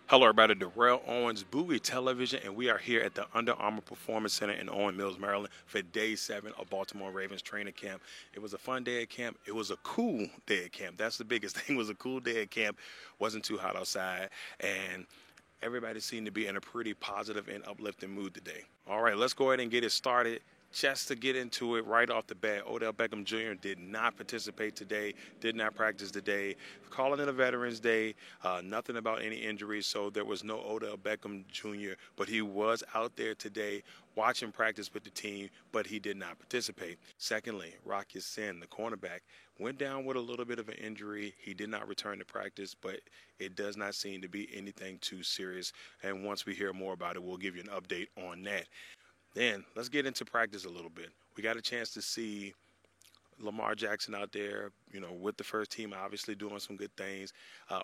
Hello, everybody. Darrell Owens, Bowie Television, and we are here at the Under Armour Performance Center in Owen Mills, Maryland, for Day 7 of Baltimore Ravens training camp. It was a fun day at camp. It was a cool day at camp. That's the biggest thing. It was a cool day at camp. Wasn't too hot outside, and everybody seemed to be in a pretty positive and uplifting mood today. All right, let's go ahead and get it started. Just to get into it right off the bat, Odell Beckham Jr. did not participate today, did not practice today. Calling it a Veterans Day, nothing about any injuries, so there was no Odell Beckham Jr., but he was out there today watching practice with the team, but he did not participate. Secondly, Rock Ya-Sin, the cornerback, went down with a little bit of an injury. He did not return to practice, but it does not seem to be anything too serious. And once we hear more about it, we'll give you an update on that. Then let's get into practice a little bit. We got a chance to see Lamar Jackson out there, with the first team, obviously doing some good things.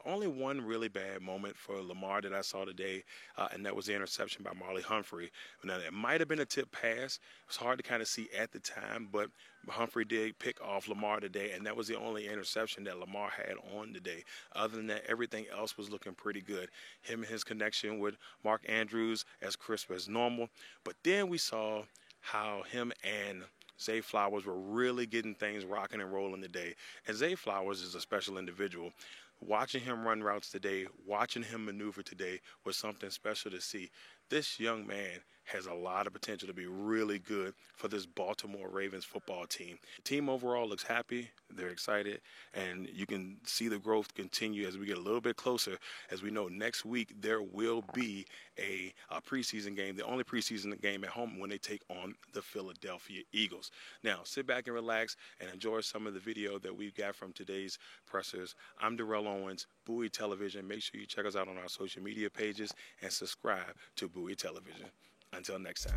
Only one really bad moment for Lamar that I saw today, and that was the interception by Marley Humphrey. Now, it might have been a tip pass. It was hard to kind of see at the time, but Humphrey did pick off Lamar today, and that was the only interception that Lamar had on today. Other than that, everything else was looking pretty good. Him and his connection with Mark Andrews as crisp as normal. But then we saw how him and Zay Flowers were really getting things rocking and rolling today. And Zay Flowers is a special individual. Watching him run routes today, watching him maneuver today was something special to see. This young man has a lot of potential to be really good for this Baltimore Ravens football team. The team overall looks happy. They're excited, and you can see the growth continue as we get a little bit closer. As we know, next week there will be a preseason game, the only preseason game at home when they take on the Philadelphia Eagles. Now, sit back and relax and enjoy some of the video that we've got from today's pressers. I'm Darrell Owens, Bowie Television. Make sure you check us out on our social media pages and subscribe to Bowie Television. Until next time.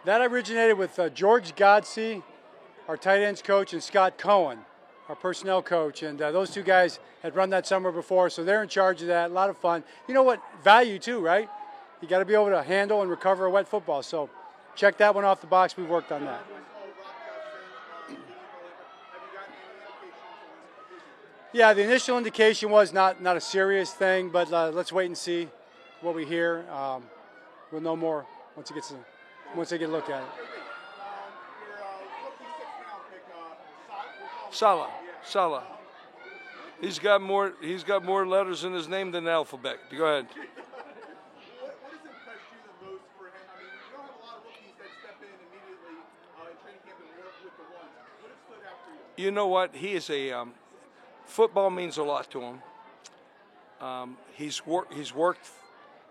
That originated with George Godsey, our tight ends coach, and Scott Cohen, our personnel coach. And those two guys had run that summer before, so they're in charge of that. A lot of fun. You know what? Value, too, right? You got to be able to handle and recover a wet football. So check that one off the box. We've worked on that. Yeah, the initial indication was not a serious thing, but let's wait and see what we hear. We'll know more once they get a look at it. Salah. He's got more letters in his name than the alphabet. Go ahead. What has impressed you the most for him? I mean, you don't have a lot of rookies that step in immediately in training camp and work with the ones. What has stood out for you? You know what? He is a football means a lot to him. He's worked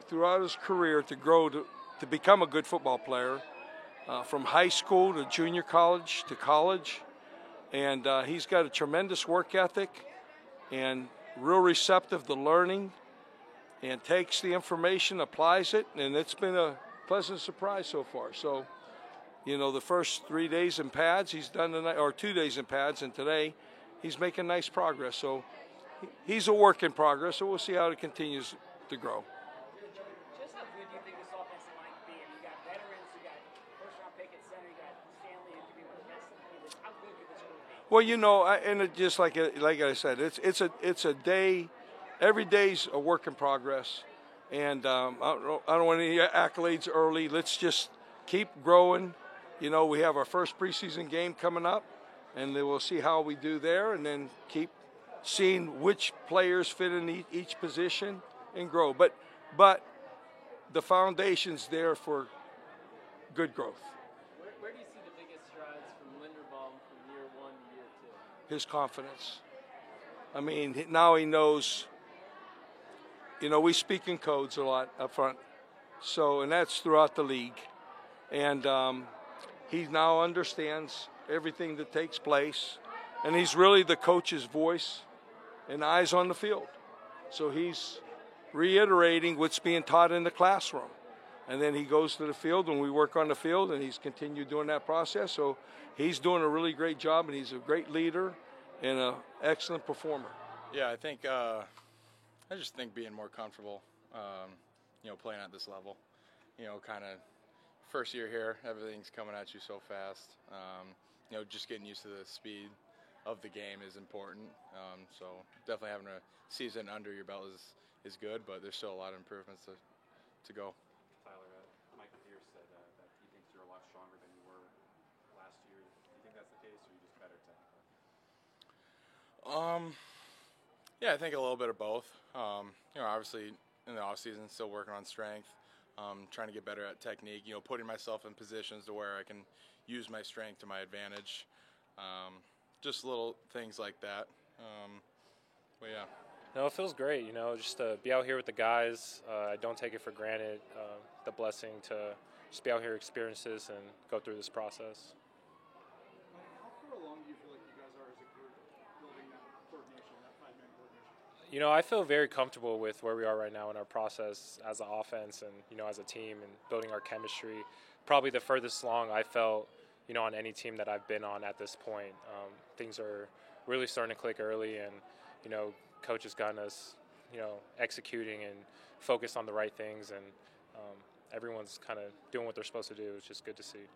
throughout his career to grow to become a good football player, from high school to junior college to college, and he's got a tremendous work ethic and real receptive to learning, and takes the information, applies it, and it's been a pleasant surprise so far. So, the first 3 days in pads he's done tonight, or 2 days in pads, and today he's making nice progress. So he's a work in progress, so we'll see how it continues to grow. Just how good do you think this offensive line could be? And you got veterans, you got first-round pick at center, you got Stanley, who could be one of the best in the league. How good could this group be? Well, and it just like I said, it's a day. Every day's a work in progress, and I don't want any accolades early. Let's just keep growing. We have our first preseason game coming up, and then we'll see how we do there, and then keep seeing which players fit in each position and grow. But the foundation's there for good growth. Where do you see the biggest strides from Linderbaum from year 1 to year 2? His confidence. I mean, now he knows. We speak in codes a lot up front, and that's throughout the league. And he now understands everything that takes place, and he's really the coach's voice and eyes on the field. So he's reiterating what's being taught in the classroom. And then he goes to the field, and we work on the field, and he's continued doing that process. So he's doing a really great job, and he's a great leader and an excellent performer. Yeah, I just think being more comfortable, playing at this level. Kind of first year here, everything's coming at you so fast. Just getting used to the speed of the game is important. So definitely having a season under your belt is good, but there's still a lot of improvements to go. Tyler, Mike Pierce said that he thinks you're a lot stronger than you were last year. Do you think that's the case, or are you just better technically? Yeah, I think a little bit of both. Obviously in the off season, still working on strength, trying to get better at technique. Putting myself in positions to where I can use my strength to my advantage. Just little things like that. But yeah. No, it feels great. Just to be out here with the guys. I don't take it for granted. The blessing to just be out here, experience this, and go through this process. How far along do you feel like you guys are as a group building that coordination, that five-man coordination? I feel very comfortable with where we are right now in our process as an offense and, as a team and building our chemistry. Probably the furthest along I felt, on any team that I've been on at this point. Things are really starting to click early, and, coach has gotten us, executing and focused on the right things, and everyone's kind of doing what they're supposed to do. It's just good to see.